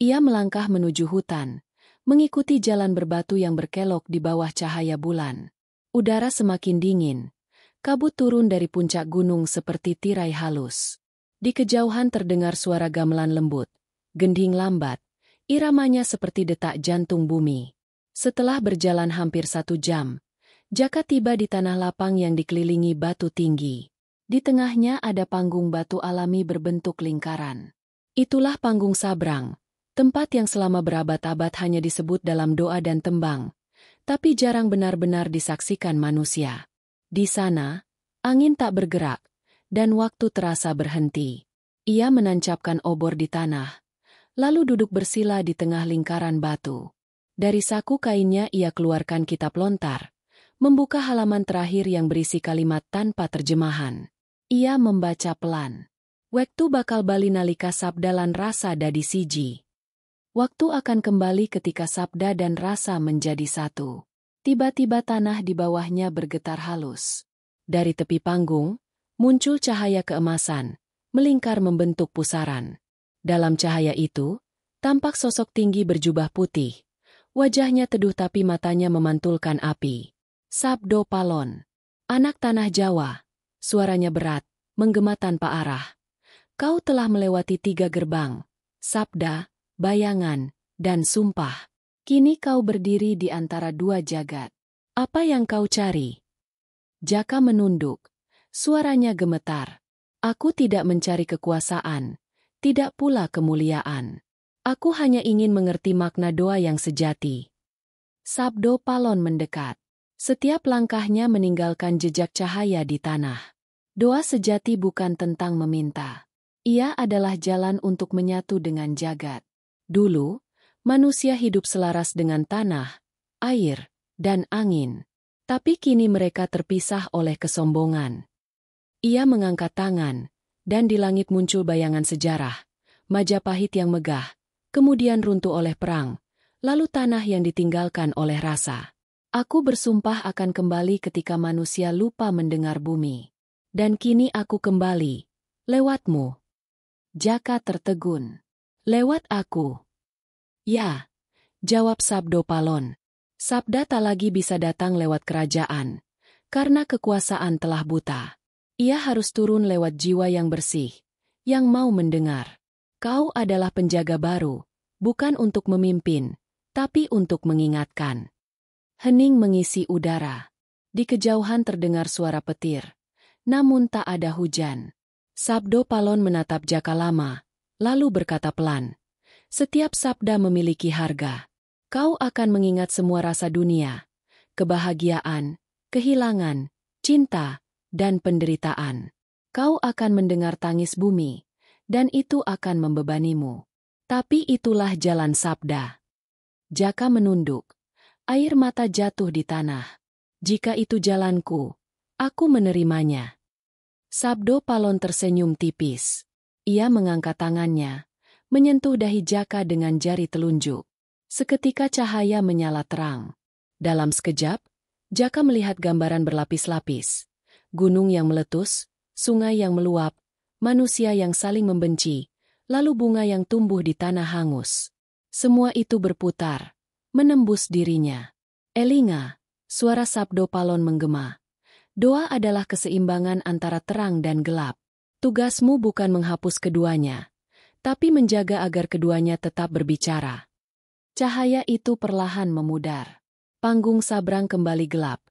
Ia melangkah menuju hutan, mengikuti jalan berbatu yang berkelok di bawah cahaya bulan. Udara semakin dingin, kabut turun dari puncak gunung seperti tirai halus. Di kejauhan terdengar suara gamelan lembut, gending lambat, iramanya seperti detak jantung bumi. Setelah berjalan hampir 1 jam, Jaka tiba di tanah lapang yang dikelilingi batu tinggi. Di tengahnya ada panggung batu alami berbentuk lingkaran. Itulah panggung sabrang, Tempat yang selama berabad-abad hanya disebut dalam doa dan tembang, tapi jarang benar-benar disaksikan manusia. Di sana, angin tak bergerak, dan waktu terasa berhenti. Ia menancapkan obor di tanah, lalu duduk bersila di tengah lingkaran batu. Dari saku kainnya ia keluarkan kitab lontar, membuka halaman terakhir yang berisi kalimat tanpa terjemahan. Ia membaca pelan. Waktu bakal bali nalika sabda lan rasa dadi siji. Waktu akan kembali ketika sabda dan rasa menjadi satu. Tiba-tiba tanah di bawahnya bergetar halus. Dari tepi panggung, muncul cahaya keemasan, melingkar membentuk pusaran. Dalam cahaya itu, tampak sosok tinggi berjubah putih. Wajahnya teduh tapi matanya memantulkan api. Sabdo Palon. Anak tanah Jawa. Suaranya berat, menggema tanpa arah. Kau telah melewati 3 gerbang. Sabda, bayangan, dan sumpah. Kini kau berdiri di antara 2 jagat. Apa yang kau cari? Jaka menunduk. Suaranya gemetar. Aku tidak mencari kekuasaan, tidak pula kemuliaan. Aku hanya ingin mengerti makna doa yang sejati. Sabdo Palon mendekat. Setiap langkahnya meninggalkan jejak cahaya di tanah. Doa sejati bukan tentang meminta. Ia adalah jalan untuk menyatu dengan jagat. Dulu, manusia hidup selaras dengan tanah, air, dan angin. Tapi kini mereka terpisah oleh kesombongan. Ia mengangkat tangan, dan di langit muncul bayangan sejarah. Majapahit yang megah, kemudian runtuh oleh perang, lalu tanah yang ditinggalkan oleh rasa. Aku bersumpah akan kembali ketika manusia lupa mendengar bumi. Dan kini aku kembali, lewatmu. Jaka tertegun. Lewat aku. Ya, jawab Sabdo Palon. Sabda tak lagi bisa datang lewat kerajaan, karena kekuasaan telah buta. Ia harus turun lewat jiwa yang bersih, yang mau mendengar. Kau adalah penjaga baru, bukan untuk memimpin, tapi untuk mengingatkan. Hening mengisi udara. Di kejauhan terdengar suara petir, namun tak ada hujan. Sabdo Palon menatap Jaka lama, lalu berkata pelan. Setiap sabda memiliki harga. Kau akan mengingat semua rasa dunia, kebahagiaan, kehilangan, cinta, dan penderitaan. Kau akan mendengar tangis bumi, dan itu akan membebanimu. Tapi itulah jalan sabda. Jaka menunduk. Air mata jatuh di tanah. Jika itu jalanku, aku menerimanya. Sabdo Palon tersenyum tipis. Ia mengangkat tangannya, menyentuh dahi Jaka dengan jari telunjuk. Seketika cahaya menyala terang. Dalam sekejap, Jaka melihat gambaran berlapis-lapis. Gunung yang meletus, sungai yang meluap, manusia yang saling membenci, lalu bunga yang tumbuh di tanah hangus. Semua itu berputar, menembus dirinya. Elinga, suara Sabdo Palon menggema. Doa adalah keseimbangan antara terang dan gelap. Tugasmu bukan menghapus keduanya, tapi menjaga agar keduanya tetap berbicara. Cahaya itu perlahan memudar. Panggung sabrang kembali gelap.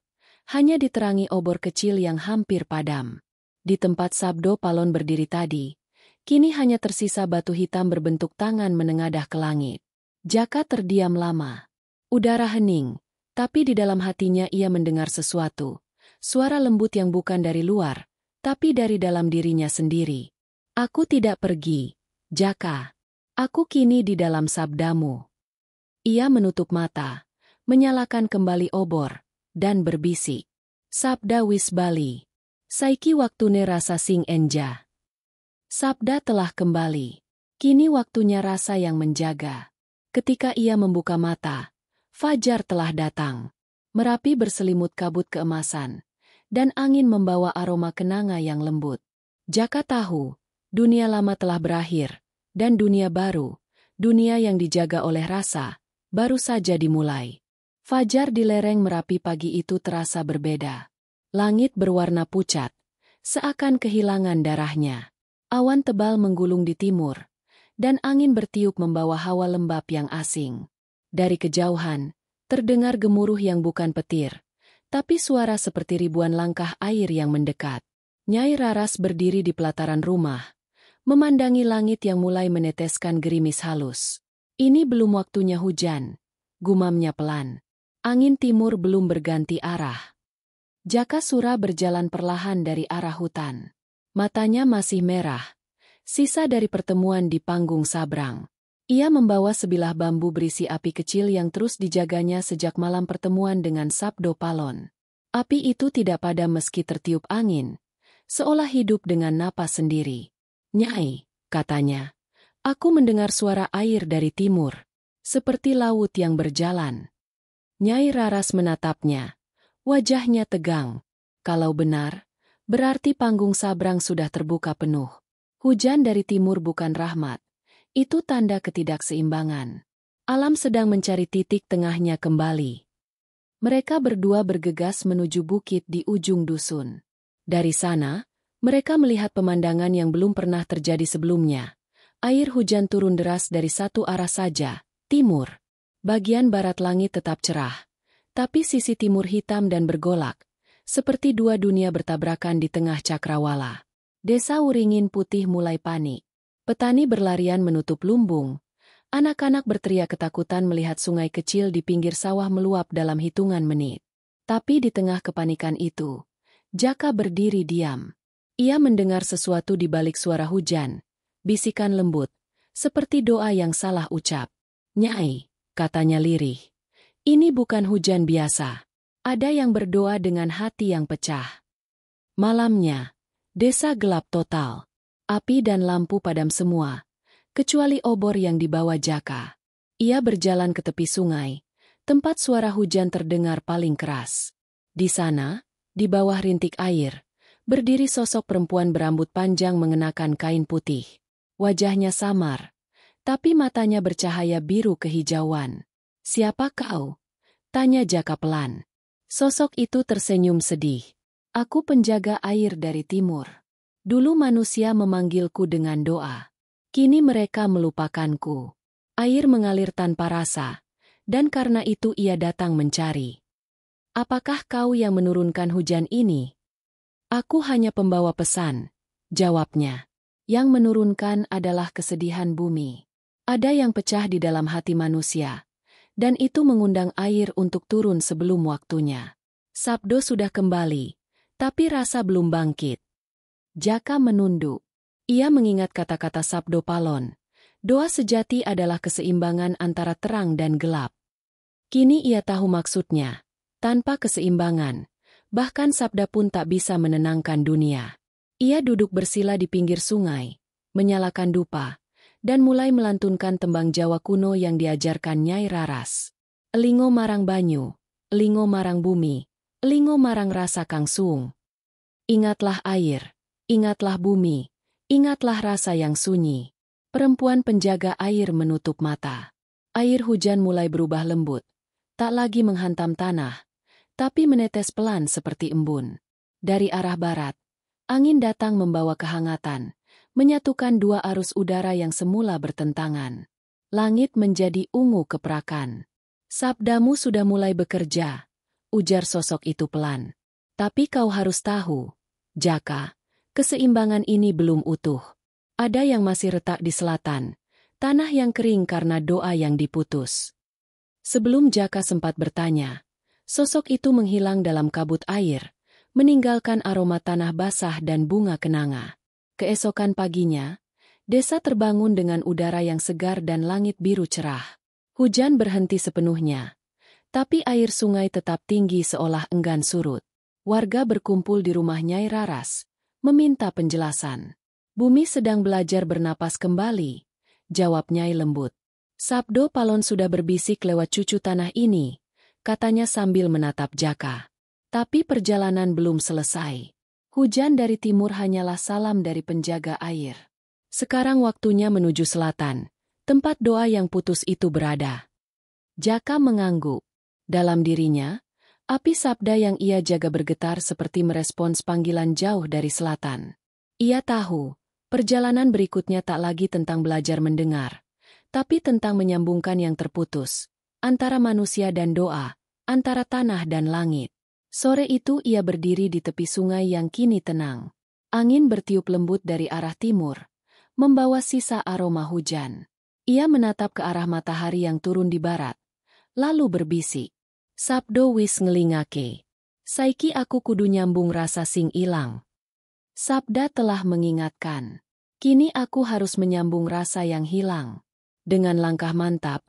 Hanya diterangi obor kecil yang hampir padam. Di tempat Sabdo Palon berdiri tadi, kini hanya tersisa batu hitam berbentuk tangan menengadah ke langit. Jaka terdiam lama. Udara hening, tapi di dalam hatinya ia mendengar sesuatu. Suara lembut yang bukan dari luar, tapi dari dalam dirinya sendiri. Aku tidak pergi, Jaka. Aku kini di dalam sabdamu. Ia menutup mata, menyalakan kembali obor, dan berbisik. Sabda wis bali. Saiki waktune rasa sing enja. Sabda telah kembali. Kini waktunya rasa yang menjaga. Ketika ia membuka mata, fajar telah datang. Merapi berselimut kabut keemasan, dan angin membawa aroma kenanga yang lembut. Jaka tahu, dunia lama telah berakhir, dan dunia baru, dunia yang dijaga oleh rasa, baru saja dimulai. Fajar di lereng Merapi pagi itu terasa berbeda. Langit berwarna pucat, seakan kehilangan darahnya. Awan tebal menggulung di timur, dan angin bertiup membawa hawa lembab yang asing. Dari kejauhan, terdengar gemuruh yang bukan petir, tapi suara seperti ribuan langkah air yang mendekat. Nyai Raras berdiri di pelataran rumah, memandangi langit yang mulai meneteskan gerimis halus. Ini belum waktunya hujan, gumamnya pelan. Angin timur belum berganti arah. Jakasura berjalan perlahan dari arah hutan. Matanya masih merah, sisa dari pertemuan di panggung sabrang. Ia membawa sebilah bambu berisi api kecil yang terus dijaganya sejak malam pertemuan dengan Sabdo Palon. Api itu tidak padam meski tertiup angin, seolah hidup dengan napas sendiri. "Nyai," katanya, "aku mendengar suara air dari timur, seperti laut yang berjalan." Nyai Raras menatapnya, wajahnya tegang. Kalau benar, berarti panggung sabrang sudah terbuka penuh. Hujan dari timur bukan rahmat, itu tanda ketidakseimbangan. Alam sedang mencari titik tengahnya kembali. Mereka berdua bergegas menuju bukit di ujung dusun. Dari sana, mereka melihat pemandangan yang belum pernah terjadi sebelumnya. Air hujan turun deras dari satu arah saja, timur. Bagian barat langit tetap cerah, tapi sisi timur hitam dan bergolak, seperti dua dunia bertabrakan di tengah cakrawala. Desa Uringin Putih mulai panik. Petani berlarian menutup lumbung. Anak-anak berteriak ketakutan melihat sungai kecil di pinggir sawah meluap dalam hitungan menit. Tapi di tengah kepanikan itu, Jaka berdiri diam. Ia mendengar sesuatu di balik suara hujan, bisikan lembut, seperti doa yang salah ucap. "Nyai," katanya lirih, "ini bukan hujan biasa. Ada yang berdoa dengan hati yang pecah." Malamnya, desa gelap total. Api dan lampu padam semua, kecuali obor yang dibawa Jaka. Ia berjalan ke tepi sungai, tempat suara hujan terdengar paling keras. Di sana, di bawah rintik air, berdiri sosok perempuan berambut panjang mengenakan kain putih. Wajahnya samar, tapi matanya bercahaya biru kehijauan. "Siapa kau?" tanya Jaka pelan. Sosok itu tersenyum sedih. "Aku penjaga air dari timur. Dulu manusia memanggilku dengan doa. Kini mereka melupakanku. Air mengalir tanpa rasa, dan karena itu ia datang mencari." "Apakah kau yang menurunkan hujan ini?" "Aku hanya pembawa pesan," jawabnya. "Yang menurunkan adalah kesedihan bumi. Ada yang pecah di dalam hati manusia, dan itu mengundang air untuk turun sebelum waktunya. Sabdo sudah kembali, tapi rasa belum bangkit." Jaka menunduk. Ia mengingat kata-kata Sabdo Palon. Doa sejati adalah keseimbangan antara terang dan gelap. Kini ia tahu maksudnya. Tanpa keseimbangan, bahkan sabda pun tak bisa menenangkan dunia. Ia duduk bersila di pinggir sungai, menyalakan dupa, dan mulai melantunkan tembang Jawa kuno yang diajarkan Nyai Raras. "Elingo marang banyu, elingo marang bumi, elingo marang rasa kang suung. Ingatlah air, ingatlah bumi, ingatlah rasa yang sunyi." Perempuan penjaga air menutup mata. Air hujan mulai berubah lembut, tak lagi menghantam tanah, tapi menetes pelan seperti embun. Dari arah barat, angin datang membawa kehangatan, menyatukan dua arus udara yang semula bertentangan. Langit menjadi ungu keperakan. "Sabdamu sudah mulai bekerja," ujar sosok itu pelan. "Tapi kau harus tahu, Jaka, keseimbangan ini belum utuh. Ada yang masih retak di selatan, tanah yang kering karena doa yang diputus." Sebelum Jaka sempat bertanya, sosok itu menghilang dalam kabut air, meninggalkan aroma tanah basah dan bunga kenanga. Keesokan paginya, desa terbangun dengan udara yang segar dan langit biru cerah. Hujan berhenti sepenuhnya, tapi air sungai tetap tinggi seolah enggan surut. Warga berkumpul di rumah Nyai Raras, meminta penjelasan. "Bumi sedang belajar bernapas kembali," jawab Nyai lembut. "Sabdo Palon sudah berbisik lewat cucu tanah ini," katanya sambil menatap Jaka. Tapi perjalanan belum selesai. Hujan dari timur hanyalah salam dari penjaga air. Sekarang waktunya menuju selatan, tempat doa yang putus itu berada. Jaka mengangguk. Dalam dirinya, api sabda yang ia jaga bergetar seperti merespons panggilan jauh dari selatan. Ia tahu, perjalanan berikutnya tak lagi tentang belajar mendengar, tapi tentang menyambungkan yang terputus, antara manusia dan doa, antara tanah dan langit. Sore itu ia berdiri di tepi sungai yang kini tenang. Angin bertiup lembut dari arah timur, membawa sisa aroma hujan. Ia menatap ke arah matahari yang turun di barat, lalu berbisik. Sabdo wis ngelingake. Saiki aku kudu nyambung rasa sing ilang. Sabda telah mengingatkan. Kini aku harus menyambung rasa yang hilang. Dengan langkah mantap,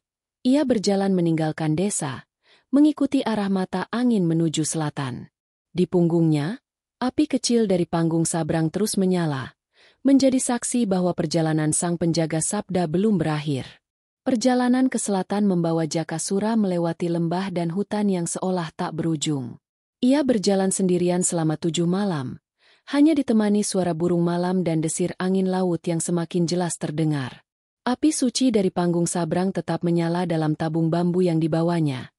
ia berjalan meninggalkan desa, mengikuti arah mata angin menuju selatan. Di punggungnya, api kecil dari panggung sabrang terus menyala, menjadi saksi bahwa perjalanan sang penjaga sabda belum berakhir. Perjalanan ke selatan membawa Jakasura melewati lembah dan hutan yang seolah tak berujung. Ia berjalan sendirian selama 7 malam, hanya ditemani suara burung malam dan desir angin laut yang semakin jelas terdengar. Api suci dari panggung sabrang tetap menyala dalam tabung bambu yang dibawanya.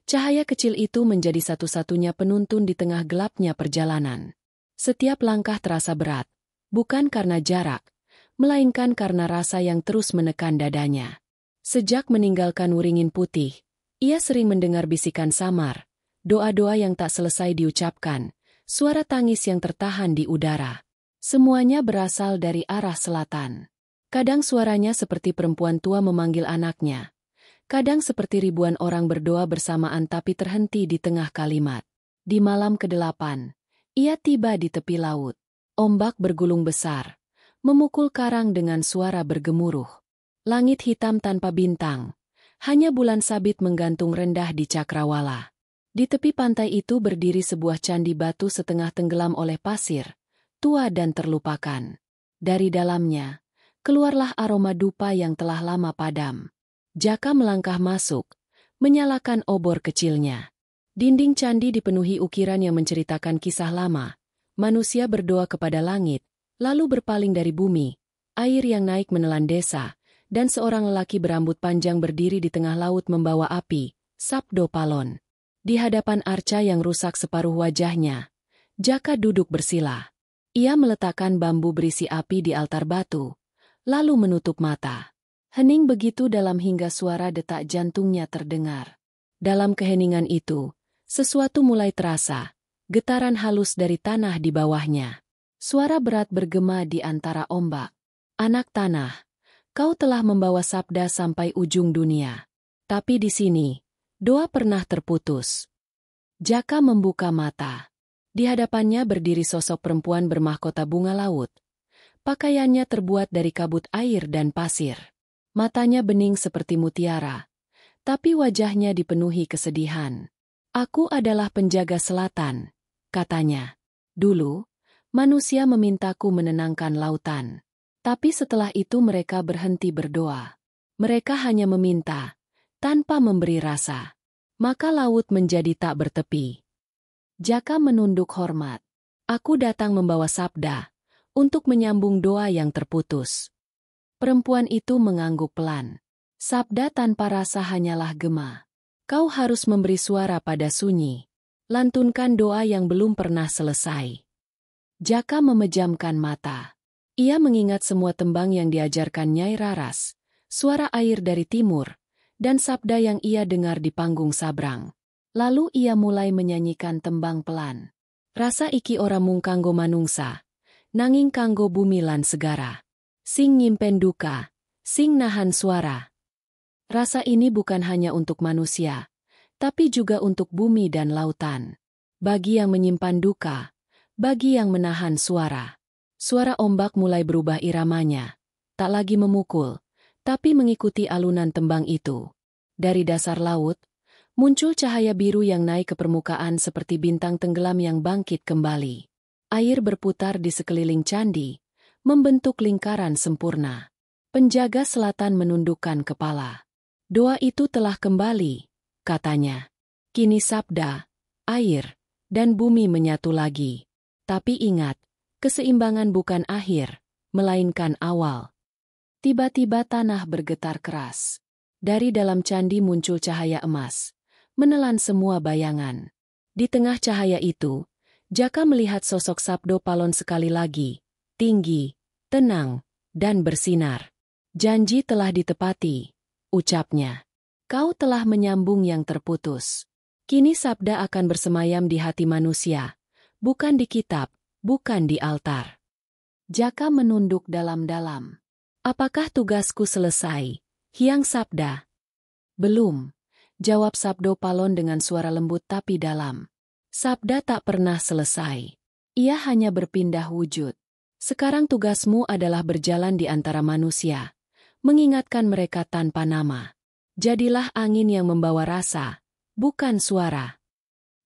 Cahaya kecil itu menjadi satu-satunya penuntun di tengah gelapnya perjalanan. Setiap langkah terasa berat, bukan karena jarak, melainkan karena rasa yang terus menekan dadanya. Sejak meninggalkan Wuringin Putih, ia sering mendengar bisikan samar, doa-doa yang tak selesai diucapkan, suara tangis yang tertahan di udara. Semuanya berasal dari arah selatan. Kadang suaranya seperti perempuan tua memanggil anaknya. Kadang seperti ribuan orang berdoa bersamaan tapi terhenti di tengah kalimat. Di malam ke-8, ia tiba di tepi laut. Ombak bergulung besar, memukul karang dengan suara bergemuruh. Langit hitam tanpa bintang. Hanya bulan sabit menggantung rendah di cakrawala. Di tepi pantai itu berdiri sebuah candi batu setengah tenggelam oleh pasir, tua dan terlupakan. Dari dalamnya, keluarlah aroma dupa yang telah lama padam. Jaka melangkah masuk, menyalakan obor kecilnya. Dinding candi dipenuhi ukiran yang menceritakan kisah lama. Manusia berdoa kepada langit, lalu berpaling dari bumi, air yang naik menelan desa, dan seorang lelaki berambut panjang berdiri di tengah laut membawa api, Sabdo Palon. Di hadapan arca yang rusak separuh wajahnya, Jaka duduk bersila. Ia meletakkan bambu berisi api di altar batu, lalu menutup mata. Hening begitu dalam hingga suara detak jantungnya terdengar. Dalam keheningan itu, sesuatu mulai terasa, getaran halus dari tanah di bawahnya. Suara berat bergema di antara ombak. Anak tanah, kau telah membawa sabda sampai ujung dunia. Tapi di sini, doa pernah terputus. Jaka membuka mata. Di hadapannya berdiri sosok perempuan bermahkota bunga laut. Pakaiannya terbuat dari kabut air dan pasir. Matanya bening seperti mutiara, tapi wajahnya dipenuhi kesedihan. Aku adalah penjaga selatan, katanya. Dulu, manusia memintaku menenangkan lautan. Tapi setelah itu mereka berhenti berdoa. Mereka hanya meminta, tanpa memberi rasa. Maka laut menjadi tak bertepi. Jaka menunduk hormat. Aku datang membawa sabda, untuk menyambung doa yang terputus. Perempuan itu mengangguk pelan. Sabda tanpa rasa hanyalah gema. Kau harus memberi suara pada sunyi. Lantunkan doa yang belum pernah selesai. Jaka memejamkan mata. Ia mengingat semua tembang yang diajarkan Nyai Raras, suara air dari timur, dan sabda yang ia dengar di panggung sabrang. Lalu ia mulai menyanyikan tembang pelan. Rasa iki ora mung kanggo manungsa, nanging kanggo bumi lan segara. Sing nyimpen duka, sing nahan suara. Rasa ini bukan hanya untuk manusia, tapi juga untuk bumi dan lautan. Bagi yang menyimpan duka, bagi yang menahan suara. Suara ombak mulai berubah iramanya, tak lagi memukul, tapi mengikuti alunan tembang itu. Dari dasar laut, muncul cahaya biru yang naik ke permukaan seperti bintang tenggelam yang bangkit kembali. Air berputar di sekeliling candi, membentuk lingkaran sempurna. Penjaga selatan menundukkan kepala. Doa itu telah kembali, katanya. Kini sabda, air, dan bumi menyatu lagi. Tapi ingat, keseimbangan bukan akhir, melainkan awal. Tiba-tiba tanah bergetar keras. Dari dalam candi muncul cahaya emas, menelan semua bayangan. Di tengah cahaya itu, Jaka melihat sosok Sabdo Palon sekali lagi, tinggi, tenang, dan bersinar. Janji telah ditepati, ucapnya. Kau telah menyambung yang terputus. Kini sabda akan bersemayam di hati manusia, bukan di kitab, bukan di altar. Jaka menunduk dalam-dalam. Apakah tugasku selesai? Hyang sabda. Belum, jawab Sabdo Palon dengan suara lembut tapi dalam. Sabda tak pernah selesai. Ia hanya berpindah wujud. Sekarang tugasmu adalah berjalan di antara manusia, mengingatkan mereka tanpa nama. Jadilah angin yang membawa rasa, bukan suara.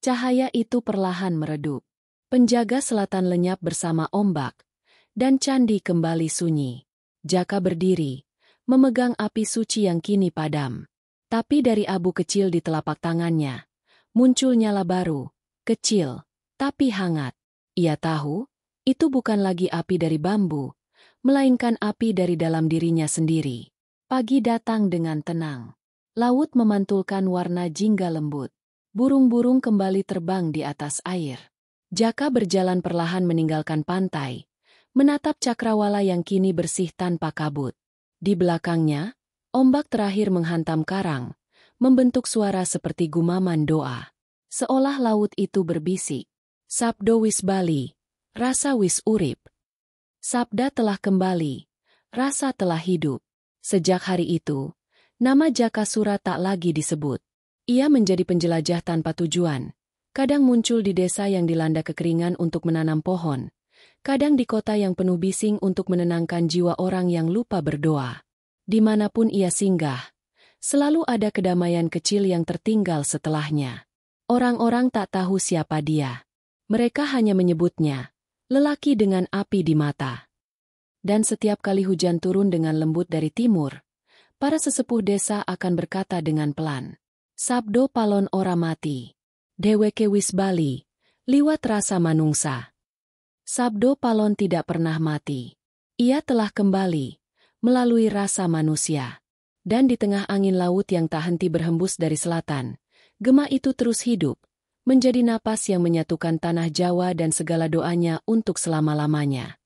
Cahaya itu perlahan meredup. Penjaga selatan lenyap bersama ombak, dan candi kembali sunyi. Jaka berdiri, memegang api suci yang kini padam. Tapi dari abu kecil di telapak tangannya, muncul nyala baru, kecil, tapi hangat. Ia tahu, itu bukan lagi api dari bambu, melainkan api dari dalam dirinya sendiri. Pagi datang dengan tenang. Laut memantulkan warna jingga lembut. Burung-burung kembali terbang di atas air. Jaka berjalan perlahan meninggalkan pantai, menatap cakrawala yang kini bersih tanpa kabut. Di belakangnya, ombak terakhir menghantam karang, membentuk suara seperti gumaman doa. Seolah laut itu berbisik. Sabdo wis bali, rasa wis urip. Sabda telah kembali, rasa telah hidup. Sejak hari itu, nama Jakasura tak lagi disebut. Ia menjadi penjelajah tanpa tujuan. Kadang muncul di desa yang dilanda kekeringan untuk menanam pohon. Kadang di kota yang penuh bising untuk menenangkan jiwa orang yang lupa berdoa. Dimanapun ia singgah, selalu ada kedamaian kecil yang tertinggal setelahnya. Orang-orang tak tahu siapa dia. Mereka hanya menyebutnya, lelaki dengan api di mata. Dan setiap kali hujan turun dengan lembut dari timur, para sesepuh desa akan berkata dengan pelan, Sabdo Palon ora mati. Dheweke wis bali, liwat rasa manungsa. Sabdo Palon tidak pernah mati. Ia telah kembali, melalui rasa manusia. Dan di tengah angin laut yang tak henti berhembus dari selatan, gema itu terus hidup, menjadi napas yang menyatukan tanah Jawa dan segala doanya untuk selama-lamanya.